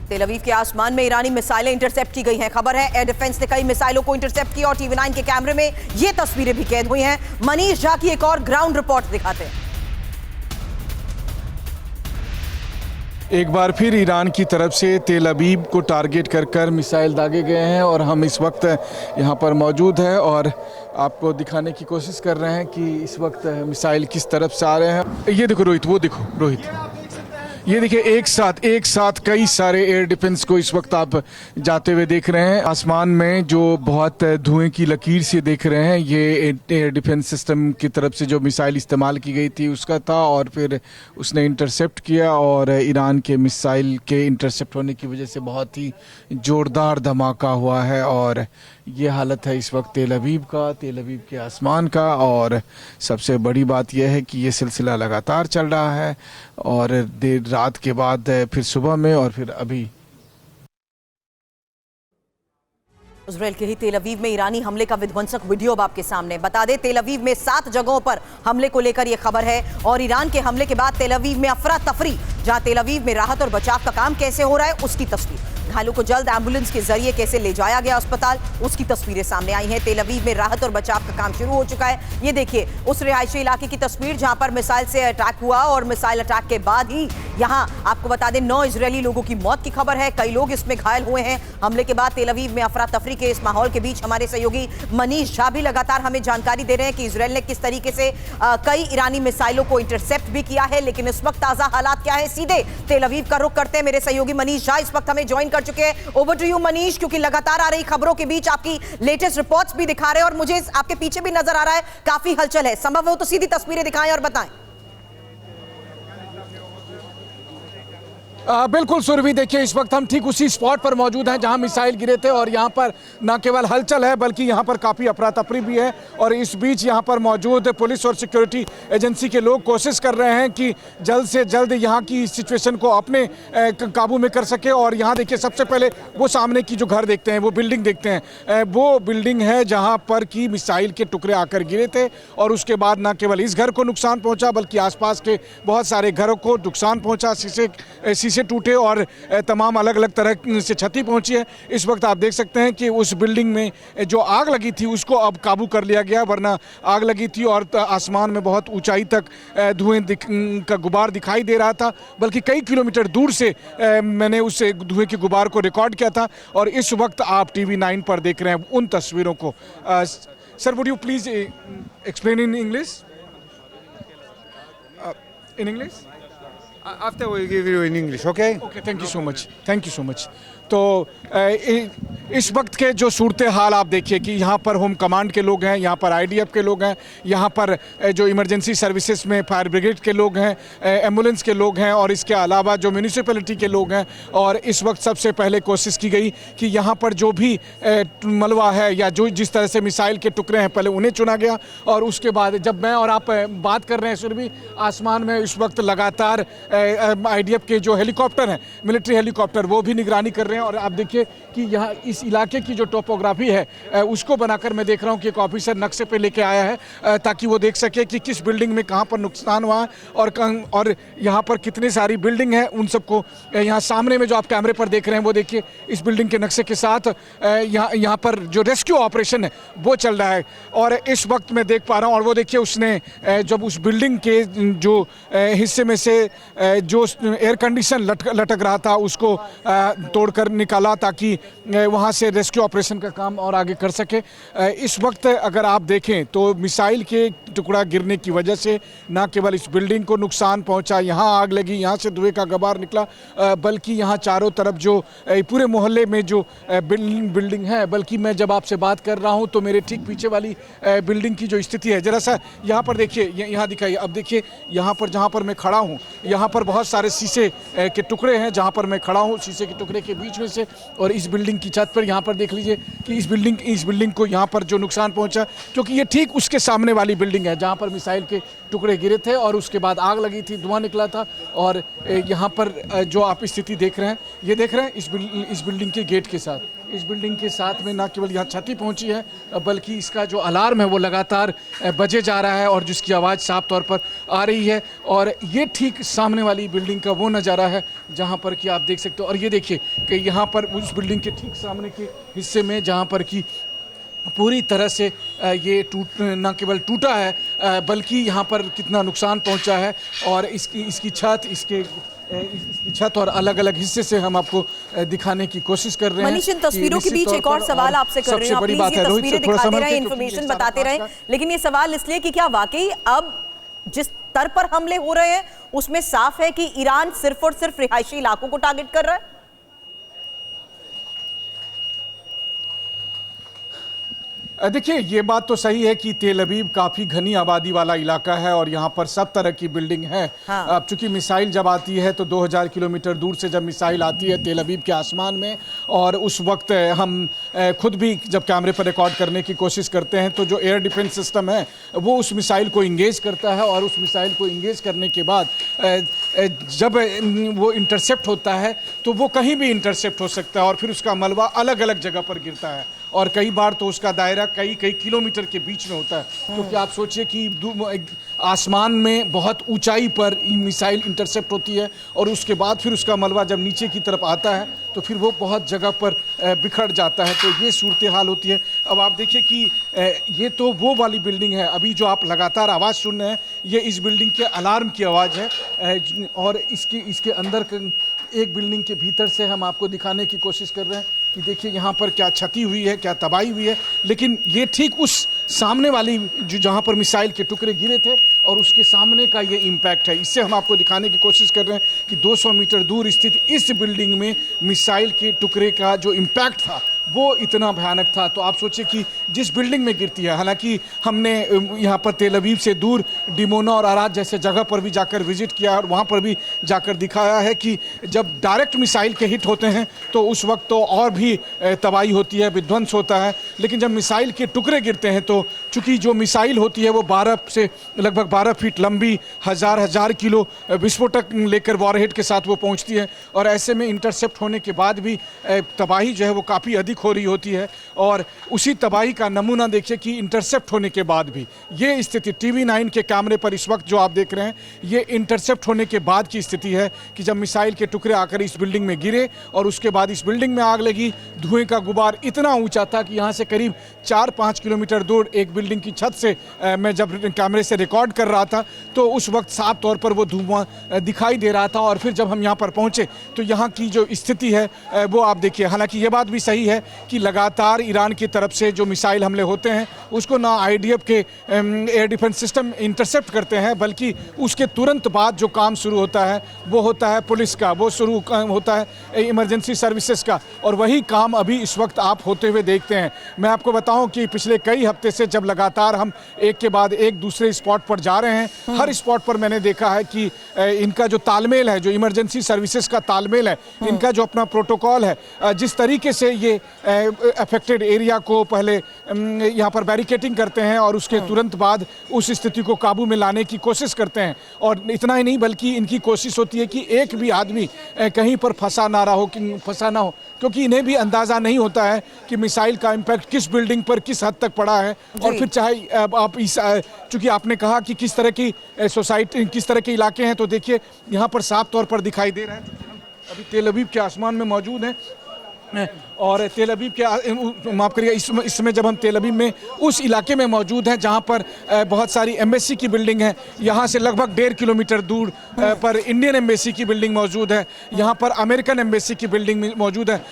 तेल अवीव के आसमान में ईरानी मिसाइलें इंटरसेप्ट की गई हैं। खबर है एयर डिफेंस ने कई मिसाइलों को इंटरसेप्ट किया और टीवी9 के कैमरे में ये तस्वीरें भी कैद हुई हैं। मनीष झा की एक और ग्राउंड रिपोर्ट दिखाते हैं। एक बार फिर ईरान की तरफ से तेल अवीव को टारगेट कर मिसाइल दागे गए हैं और हम इस वक्त यहाँ पर मौजूद हैं और आपको दिखाने की कोशिश कर रहे हैं कि इस वक्त मिसाइल किस तरफ से आ रहे हैं। ये देखो रोहित, वो देखो रोहित, ये देखिए एक साथ कई सारे एयर डिफेंस को इस वक्त आप जाते हुए देख रहे हैं। आसमान में जो बहुत धुएं की लकीर से देख रहे हैं, ये एयर डिफेंस सिस्टम की तरफ से जो मिसाइल इस्तेमाल की गई थी उसका था और फिर उसने इंटरसेप्ट किया और ईरान के मिसाइल के इंटरसेप्ट होने की वजह से बहुत ही ज़ोरदार धमाका हुआ है। और ये हालत है इस वक्त तेल अवीव के आसमान का। और सबसे बड़ी बात यह है कि ये सिलसिला लगातार चल रहा है और देर रात के बाद फिर सुबह में और फिर अभी। इजराइल के ही तेल अवीव में ईरानी हमले का विध्वंसक वीडियो अब आपके सामने। बता दें, तेल अवीव में 7 जगहों पर हमले को लेकर यह खबर है और ईरान के हमले के बाद तेल अवीव में अफरा तफरी। जहां तेल अवीव में राहत और बचाव का काम कैसे हो रहा है उसकी तस्वीर, घायलों को जल्द एम्बुलेंस के जरिए कैसे ले जाया गया अस्पताल, उसकी तस्वीरें सामने आई हैं। तेल अवीव में राहत और बचाव का काम शुरू हो चुका है। ये देखिए उस रिहायशी इलाके की तस्वीर जहां पर मिसाइल से अटैक हुआ और मिसाइल अटैक के बाद ही यहां आपको बता दें 9 इजरायली लोगों की मौत की खबर है। कई लोग इसमें घायल हुए हैं। हमले के बाद तेल अवीव में अफरा तफरी के इस माहौल के बीच हमारे सहयोगी मनीष झा भी लगातार हमें जानकारी दे रहे हैं कि इजरायल ने किस तरीके से कई ईरानी मिसाइलों को इंटरसेप्ट भी किया है। लेकिन इस वक्त ताजा हालात क्या है, सीधे तेल अवीव का रुख करते हैं। मेरे सहयोगी मनीष झा इस वक्त हमें ज्वाइन कर चुके हैं। ओवर टू यू मनीष, क्योंकि लगातार आ रही खबरों के बीच आपकी लेटेस्ट रिपोर्ट्स भी दिखा रहे हैं और मुझे आपके पीछे भी नजर आ रहा है काफी हलचल है। संभव हो तो सीधी तस्वीरें दिखाएं और बताएं। बिल्कुल सुरभि, देखिए इस वक्त हम ठीक उसी स्पॉट पर मौजूद हैं जहां मिसाइल गिरे थे और यहां पर न केवल हलचल है बल्कि यहां पर काफ़ी अफरा तफरी भी है। और इस बीच यहां पर मौजूद पुलिस और सिक्योरिटी एजेंसी के लोग कोशिश कर रहे हैं कि जल्द से जल्द यहां की सिचुएशन को अपने काबू में कर सके। और यहां देखिए सबसे पहले वो सामने की जो घर देखते हैं, वो बिल्डिंग देखते हैं, वो बिल्डिंग है जहाँ पर कि मिसाइल के टुकड़े आकर गिरे थे और उसके बाद न केवल इस घर को नुकसान पहुँचा बल्कि आसपास के बहुत सारे घरों को नुकसान पहुँचा, शीशे टूटे और तमाम अलग अलग तरह से क्षति पहुंची है। इस वक्त आप देख सकते हैं कि उस बिल्डिंग में जो आग लगी थी उसको अब काबू कर लिया गया, वरना आग लगी थी और आसमान में बहुत ऊंचाई तक धुएं का गुबार दिखाई दे रहा था, बल्कि कई किलोमीटर दूर से मैंने उस धुएं के गुबार को रिकॉर्ड किया था। और इस वक्त आप टीवी9 पर देख रहे हैं उन तस्वीरों को। Sir, would you please explain in English? In English? After we'll give you in English, okay? Okay, thank you so much. Thank you so much. तो इस वक्त के जो सूरत हाल आप देखिए कि यहाँ पर होम कमांड के लोग हैं, यहाँ पर आईडीएफ के लोग हैं, यहाँ पर जो इमरजेंसी सर्विसेज में फायर ब्रिगेड के लोग हैं, एम्बुलेंस के लोग हैं और इसके अलावा जो म्यूनिसिपैलिटी के लोग हैं। और इस वक्त सबसे पहले कोशिश की गई कि यहाँ पर जो भी मलबा है या जो जिस तरह से मिसाइल के टुकड़े हैं पहले उन्हें चुना गया। और उसके बाद जब मैं और आप बात कर रहे हैं सुरभि, आसमान में इस वक्त लगातार आईडीएफ के जो हेलीकॉप्टर हैं, मिलिट्री हेलीकॉप्टर, वो भी निगरानी कर रहे हैं। और आप देखिए कि यहाँ इस इलाके की जो टोपोग्राफी है उसको बनाकर मैं देख रहा हूँ कि एक ऑफिसर नक्शे पे लेके आया है ताकि वो देख सके कि किस बिल्डिंग में कहाँ पर नुकसान हुआ है और यहाँ पर कितनी सारी बिल्डिंग है। उन सबको यहाँ सामने में जो आप कैमरे पर देख रहे हैं वो देखिए इस बिल्डिंग के नक्शे के साथ यहाँ पर जो रेस्क्यू ऑपरेशन है वो चल रहा है। और इस वक्त मैं देख पा रहा हूँ और वो देखिए उसने जब उस बिल्डिंग के जो हिस्से में से जो एयर कंडीशन लटक रहा था उसको तोड़कर निकाला ताकि वहां से रेस्क्यू ऑपरेशन का काम और आगे कर सके। इस वक्त अगर आप देखें तो मिसाइल के टुकड़ा गिरने की वजह से न केवल इस बिल्डिंग को नुकसान पहुंचा, यहां आग लगी, यहां से धुएं का गुबार निकला, बल्कि यहां चारों तरफ जो पूरे मोहल्ले में जो बिल्डिंग है, बल्कि मैं जब आपसे बात कर रहा हूं तो मेरे ठीक पीछे वाली बिल्डिंग की जो स्थिति है जरा सा यहाँ पर देखिए, यहाँ दिखाइए। अब देखिए यहाँ पर जहाँ पर मैं खड़ा हूँ यहाँ पर बहुत सारे शीशे के टुकड़े हैं, जहाँ पर मैं खड़ा हूँ शीशे के टुकड़े के बीच में से। और इस बिल्डिंग की छत पर यहाँ पर देख लीजिए कि इस बिल्डिंग को यहाँ पर जो नुकसान पहुँचा, क्योंकि ये ठीक उसके सामने वाली बिल्डिंग है जहाँ पर मिसाइल के टुकड़े गिरे थे और उसके बाद आग लगी थी, धुआं निकला था। और यहाँ पर जो आप स्थिति देख रहे हैं, ये देख रहे हैं इस बिल्डिंग के गेट के साथ, इस बिल्डिंग के साथ में न केवल यहाँ क्षति पहुँची है बल्कि इसका जो अलार्म है वो लगातार बजे जा रहा है और जिसकी आवाज़ साफ तौर पर आ रही है। और ये ठीक सामने सामने वाली बिल्डिंग का वो नज़ारा है जहाँ पर कि आप देख सकते हो। और ये देखिए कि यहाँ पर उस बिल्डिंग के ठीक सामने के हिस्से में जहाँ पर कि पूरी तरह से ये न केवल टूटा है बल्कि यहाँ पर कितना नुकसान पहुँचा है। और इसकी छत और अलग अलग हिस्से से हम आपको दिखाने की कोशिश कर रहे हैं। मनीष, इन तस्वीरों के बीच एक और सवाल आपसे कर रही हूँ। प्लीज ये तस्वीरें दिखाते रहे, इन्फॉर्मेशन बताते रहे, लेकिन ये सवाल इसलिए कि क्या वाकई अब जिस स्तर पर हमले हो रहे हैं उसमें साफ है कि ईरान सिर्फ और सिर्फ रिहायशी इलाकों को टारगेट कर रहा है? देखिए, ये बात तो सही है कि तेल अवीव काफ़ी घनी आबादी वाला इलाका है और यहाँ पर सब तरह की बिल्डिंग है। हाँ। अब चूंकि मिसाइल जब आती है तो 2000 किलोमीटर दूर से जब मिसाइल आती है तेल अवीव के आसमान में, और उस वक्त हम खुद भी जब कैमरे पर रिकॉर्ड करने की कोशिश करते हैं तो जो एयर डिफेंस सिस्टम है वो उस मिसाइल को इंगेज करता है, और उस मिसाइल को इंगेज करने के बाद जब वो इंटरसेप्ट होता है तो वो कहीं भी इंटरसेप्ट हो सकता है और फिर उसका मलबा अलग अलग जगह पर गिरता है, और कई बार तो उसका दायरा कई किलोमीटर के बीच में होता है। क्योंकि आप सोचिए कि आसमान में बहुत ऊंचाई पर मिसाइल इंटरसेप्ट होती है और उसके बाद फिर उसका मलबा जब नीचे की तरफ आता है तो फिर वो बहुत जगह पर बिखर जाता है। तो ये सूरत हाल होती है। अब आप देखिए कि ये तो वो वाली बिल्डिंग है, अभी जो आप लगातार आवाज़ सुन रहे हैं ये इस बिल्डिंग के अलार्म की आवाज़ है, और इसके अंदर एक बिल्डिंग के भीतर से हम आपको दिखाने की कोशिश कर रहे हैं कि देखिए यहाँ पर क्या क्षति हुई है, क्या तबाही हुई है। लेकिन ये ठीक उस सामने वाली जो जहाँ पर मिसाइल के टुकड़े गिरे थे और उसके सामने का ये इम्पैक्ट है। इससे हम आपको दिखाने की कोशिश कर रहे हैं कि 200 मीटर दूर स्थित इस बिल्डिंग में मिसाइल के टुकड़े का जो इम्पैक्ट था वो इतना भयानक था। तो आप सोचिए कि जिस बिल्डिंग में गिरती है, हालांकि हमने यहाँ पर तेल अवीव से दूर डिमोना और आराद जैसे जगह पर भी जाकर विजिट किया और वहाँ पर भी जाकर दिखाया है कि जब डायरेक्ट मिसाइल के हिट होते हैं तो उस वक्त तो और भी तबाही होती है, विध्वंस होता है। लेकिन जब मिसाइल के टुकड़े गिरते हैं तो चूँकि जो मिसाइल होती है वो 12 से लगभग 12 फीट लंबी, हजार किलो विस्फोटक लेकर वॉरहेड के साथ वो पहुँचती है, और ऐसे में इंटरसेप्ट होने के बाद भी तबाही जो है वो काफ़ी अधिक हो रही होती है। और उसी तबाही का नमूना देखिए कि इंटरसेप्ट होने के बाद भी ये स्थिति TV9 के कैमरे पर इस वक्त जो आप देख रहे हैं ये इंटरसेप्ट होने के बाद की स्थिति है कि जब मिसाइल के टुकड़े आकर इस बिल्डिंग में गिरे और उसके बाद इस बिल्डिंग में आग लगी। धुएं का गुबार इतना ऊंचा था कि यहाँ से करीब 4-5 किलोमीटर दूर एक बिल्डिंग की छत से मैं जब कैमरे से रिकॉर्ड कर रहा था तो उस वक्त साफ तौर पर वो धुआं दिखाई दे रहा था। और फिर जब हम यहाँ पर पहुँचे तो यहाँ की जो स्थिति है वो आप देखिए। हालांकि ये बात भी सही है कि लगातार ईरान की तरफ से जो मिसाइल हमले होते हैं उसको ना IDF के एयर डिफेंस सिस्टम इंटरसेप्ट करते हैं, बल्कि उसके तुरंत बाद जो काम शुरू होता है वो होता है पुलिस का, वो शुरू होता है इमरजेंसी सर्विसेज का, और वही काम अभी इस वक्त आप होते हुए देखते हैं। मैं आपको बताऊं कि पिछले कई हफ्ते से जब लगातार हम एक के बाद एक दूसरे स्पॉट पर जा रहे हैं, हर स्पॉट पर मैंने देखा है कि इनका जो तालमेल है, जो इमरजेंसी सर्विसेज का तालमेल है, इनका जो अपना प्रोटोकॉल है, जिस तरीके से ये अफेक्टेड एरिया को पहले यहाँ पर बैरिकेटिंग करते हैं और उसके तुरंत बाद उस स्थिति को काबू में लाने की कोशिश करते हैं। और इतना ही नहीं बल्कि इनकी कोशिश होती है कि एक भी आदमी कहीं पर फंसा ना हो, क्योंकि इन्हें भी अंदाज़ा नहीं होता है कि मिसाइल का इम्पैक्ट किस बिल्डिंग पर किस हद तक पड़ा है। और फिर चाहे आप चूँकि आपने कहा कि किस तरह की सोसाइटी, किस तरह के इलाके हैं, तो देखिए यहाँ पर साफ तौर पर दिखाई दे रहा है। अभी तेल अवीव के आसमान में मौजूद हैं और तेल अवीव के माफ़ करिए इस समय जब हम तेल अवीव में उस इलाके में मौजूद हैं जहां पर बहुत सारी एम्बेसी की बिल्डिंग है। यहां से लगभग 1.5 किलोमीटर दूर पर इंडियन एम्बेसी की बिल्डिंग मौजूद है, यहां पर अमेरिकन एम्बेसी की बिल्डिंग मौजूद है,